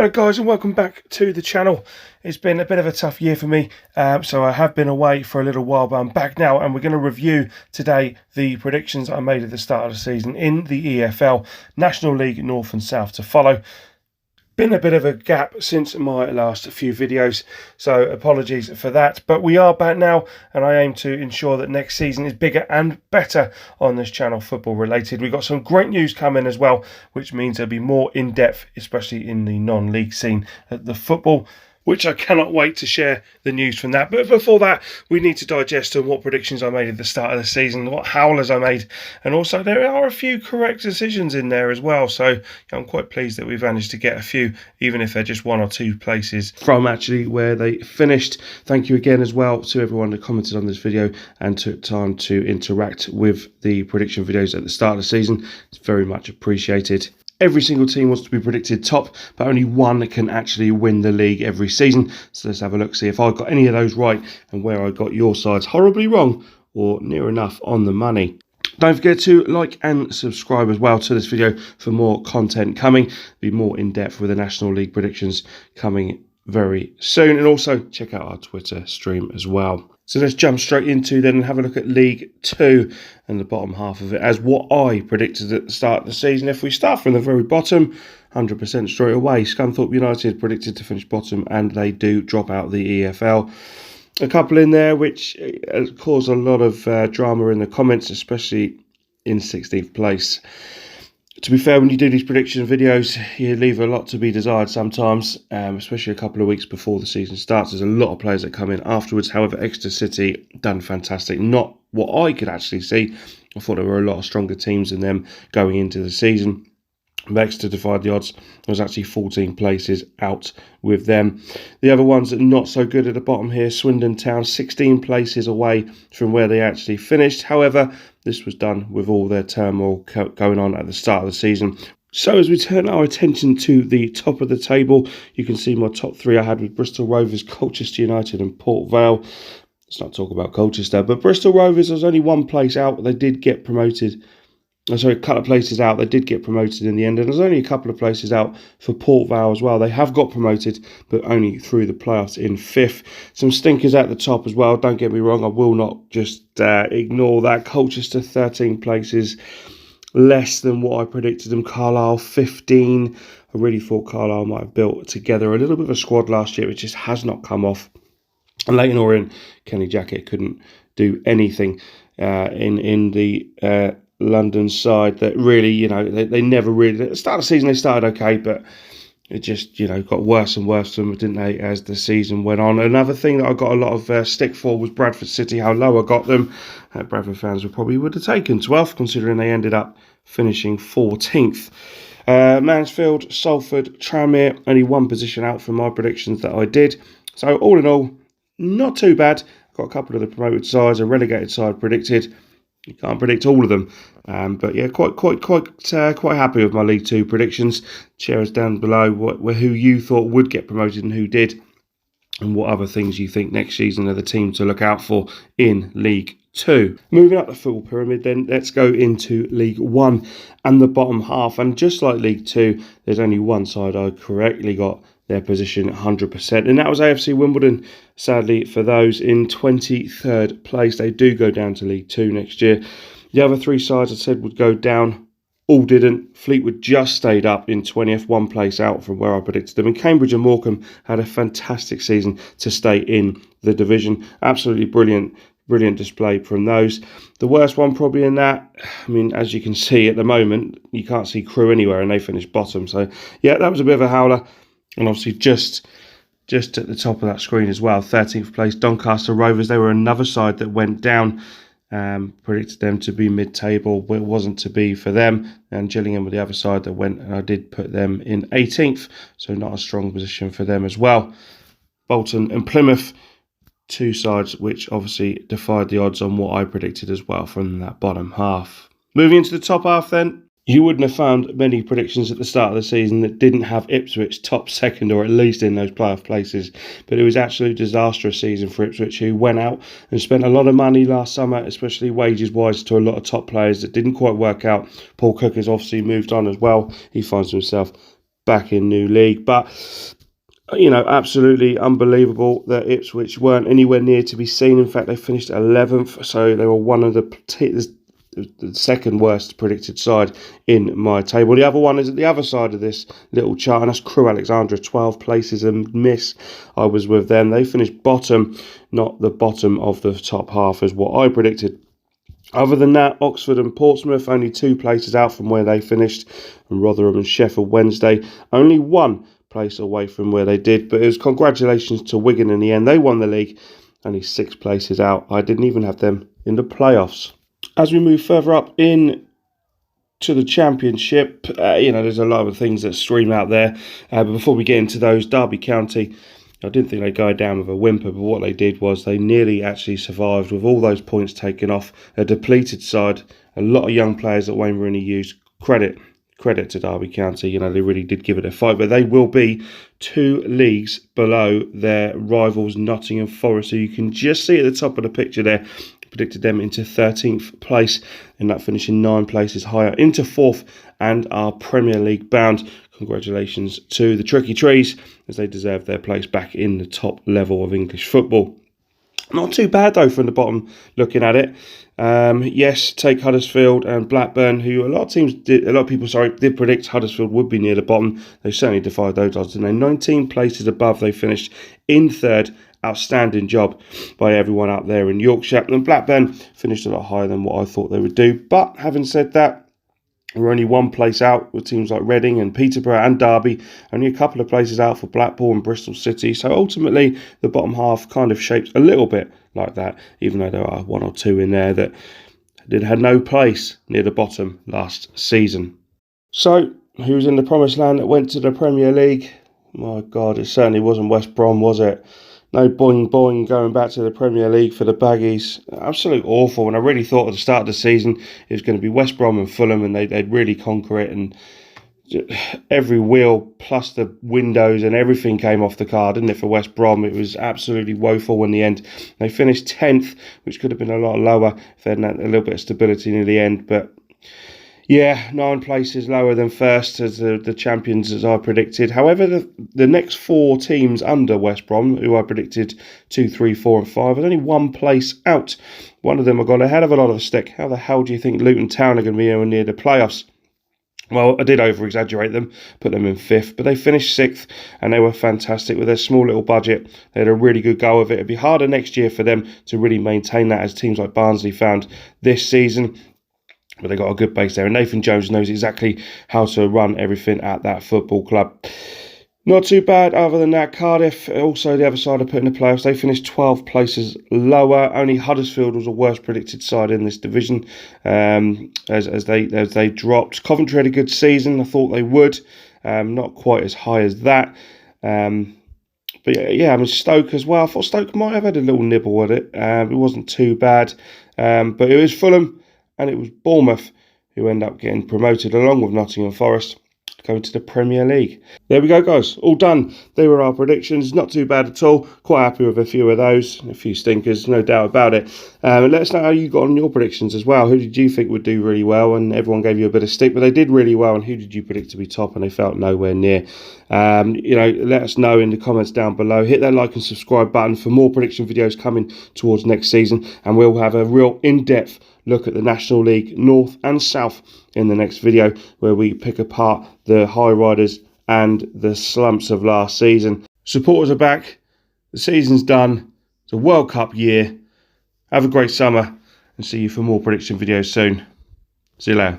Hello guys, and welcome back to the channel. It's been a bit of a tough year for me, so I have been away for a little while, but I'm back now, and we're going to review today the predictions I made at the start of the season in the EFL, National League North and South to follow. Been a bit of a gap since my last few videos, so apologies for that, but we are back now, and I aim to ensure that next season is bigger and better on this channel, football related. We've got some great news coming as well, which means there'll be more in-depth, especially in the non-league scene at the football, which I cannot wait to share the news from that. But before that, we need to digest on what predictions I made at the start of the season, what howlers I made, and also there are a few correct decisions in there as well. So I'm quite pleased that we've managed to get a few, even if they're just one or two places from actually where they finished. Thank you again as well to everyone that commented on this video and took time to interact with the prediction videos at the start of the season. It's very much appreciated. Every single team wants to be predicted top, but only one can actually win the league every season. So let's have a look, see if I got any of those right and where I got your sides horribly wrong or near enough on the money. Don't forget to like and subscribe as well to this video for more content coming. Be more in depth with the National League predictions coming very soon. And also check out our Twitter stream as well. So let's jump straight into then and have a look at League 2 and the bottom half of it as what I predicted at the start of the season. If we start from the very bottom, 100% straight away, Scunthorpe United predicted to finish bottom, and they do drop out the EFL. A couple in there which has caused a lot of drama in the comments, especially in 16th place. To be fair, when you do these prediction videos, you leave a lot to be desired sometimes, especially a couple of weeks before the season starts. There's a lot of players that come in afterwards. However, Exeter City done fantastic. Not what I could actually see. I thought there were a lot of stronger teams than them going into the season. Exeter defied the odds. There was actually 14 places out with them. The other ones that are not so good at the bottom here, Swindon Town, 16 places away from where they actually finished. However, this was done with all their turmoil going on at the start of the season. So as we turn our attention to the top of the table, you can see my top three I had with Bristol Rovers, Colchester United and Port Vale. Let's not talk about Colchester, but Bristol Rovers, was only one place out. They did get promoted. Sorry, a couple of places out. They did get promoted in the end, and there's only a couple of places out for Port Vale as well. They have got promoted, but only through the playoffs in 5th. Some stinkers at the top as well. Don't get me wrong, I will not just ignore that. Colchester 13 places, less than what I predicted them. Carlisle 15. I really thought Carlisle might have built together a little bit of a squad last year, which just has not come off. And Leighton Orient, Kenny Jackett couldn't do anything in the London side that really, they never really, at the start of the season they started okay, but it just, got worse and worse for them, didn't they, as the season went on. Another thing that I got a lot of stick for was Bradford City, how low I got them. Bradford fans would have taken 12th, considering they ended up finishing 14th. Mansfield, Salford, Tranmere, only one position out from my predictions that I did. So all in all, not too bad. Got a couple of the promoted sides, a relegated side predicted. You can't predict all of them, but yeah, quite happy with my League 2 predictions. Share us down below who you thought would get promoted and who did, and what other things you think next season are the team to look out for in League 2. Moving up the football pyramid, then let's go into League 1 and the bottom half. And just like League 2, there's only one side I correctly got their position 100%, and that was Afc Wimbledon. Sadly for those, in 23rd place. They do go down to League 2 next year. The other three sides I said would go down, all didn't. Fleetwood just stayed up in 20th, one place out from where I predicted them, and Cambridge and Morecambe had a fantastic season to stay in the division. Absolutely brilliant display from those. The worst one probably in that, as you can see at the moment, you can't see Crewe anywhere, and they finished bottom. So yeah, that was a bit of a howler. And obviously just at the top of that screen as well, 13th place, Doncaster Rovers. They were another side that went down. Predicted them to be mid-table, but it wasn't to be for them. And Gillingham were the other side that went, and I did put them in 18th. So not a strong position for them as well. Bolton and Plymouth, two sides which obviously defied the odds on what I predicted as well from that bottom half. Moving into the top half then. You wouldn't have found many predictions at the start of the season that didn't have Ipswich top second, or at least in those playoff places. But it was absolutely disastrous season for Ipswich, who went out and spent a lot of money last summer, especially wages-wise, to a lot of top players that didn't quite work out. Paul Cook has obviously moved on as well. He finds himself back in new league. But you know, absolutely unbelievable that Ipswich weren't anywhere near to be seen. In fact, they finished 11th, so they were one of the second worst predicted side in my table. The other one is at the other side of this little chart, and that's Crewe Alexandra, 12 places and miss. I was with them. They finished bottom, not the bottom of the top half as what I predicted. Other than that, Oxford and Portsmouth only 2 places out from where they finished, and Rotherham and Sheffield Wednesday only 1 place away from where they did. But it was congratulations to Wigan in the end. They won the league, only 6 places out. I didn't even have them in the playoffs. As we move further up in to the Championship, you know, there's a lot of things that stream out there. But before we get into those, Derby County, I didn't think they'd go down with a whimper, but what they did was they nearly actually survived with all those points taken off. A depleted side, a lot of young players that Wayne Rooney used. Credit to Derby County. You know, they really did give it a fight, but they will be 2 leagues below their rivals Nottingham Forest. So you can just see at the top of the picture there, predicted them into 13th place, and that finishing 9 places higher into 4th and are Premier League bound. Congratulations to the Tricky Trees, as they deserve their place back in the top level of English football. Not too bad though from the bottom looking at it. Yes, take Huddersfield and Blackburn, who a lot of people did predict Huddersfield would be near the bottom. They certainly defied those odds, and they're 19 places above. They finished in 3rd. Outstanding job by everyone out there in Yorkshire. And Blackburn finished a lot higher than what I thought they would do. But having said that, we're only 1 place out with teams like Reading and Peterborough and Derby. Only a couple of places out for Blackpool and Bristol City. So ultimately, the bottom half kind of shaped a little bit like that, even though there are 1 or 2 in there that had no place near the bottom last season. So, who's in the promised land that went to the Premier League? My God, it certainly wasn't West Brom, was it? No boing boing going back to the Premier League for the Baggies. Absolute awful. And I really thought at the start of the season it was going to be West Brom and Fulham, and they'd really conquer it. And every wheel plus the windows and everything came off the card, didn't it, for West Brom? It was absolutely woeful in the end. They finished 10th, which could have been a lot lower if they had a little bit of stability near the end. But yeah, 9 places lower than first as the champions, as I predicted. However, the next 4 teams under West Brom, who I predicted 2, 3, 4 and 5, are only 1 place out. One of them have got a hell of a lot of stick. How the hell do you think Luton Town are going to be anywhere near the playoffs? Well, I did over-exaggerate them, put them in 5th, but they finished 6th, and they were fantastic with their small little budget. They had a really good go of it. It'd be harder next year for them to really maintain that, as teams like Barnsley found this season. But they got a good base there, and Nathan Jones knows exactly how to run everything at that football club. Not too bad. Other than that, Cardiff, also the other side of putting the playoffs, they finished 12 places lower. Only Huddersfield was the worst predicted side in this division, as they dropped. Coventry had a good season. I thought they would, not quite as high as that. But yeah, I mean, Stoke as well. I thought Stoke might have had a little nibble at it. It wasn't too bad, but it was Fulham. And it was Bournemouth who end up getting promoted along with Nottingham Forest, going to the Premier League. There we go, guys. All done. They were our predictions. Not too bad at all. Quite happy with a few of those. A few stinkers, no doubt about it. Let us know how you got on your predictions as well. Who did you think would do really well? And everyone gave you a bit of stick, but they did really well. And who did you predict to be top and they felt nowhere near? You know, let us know in the comments down below. Hit that like and subscribe button for more prediction videos coming towards next season. And we'll have a real in-depth look at the National League North and South in the next video, where we pick apart the high riders and the slumps of last season. Supporters are back. The season's done. It's a World Cup year. Have a great summer, and see you for more prediction videos soon. See you later.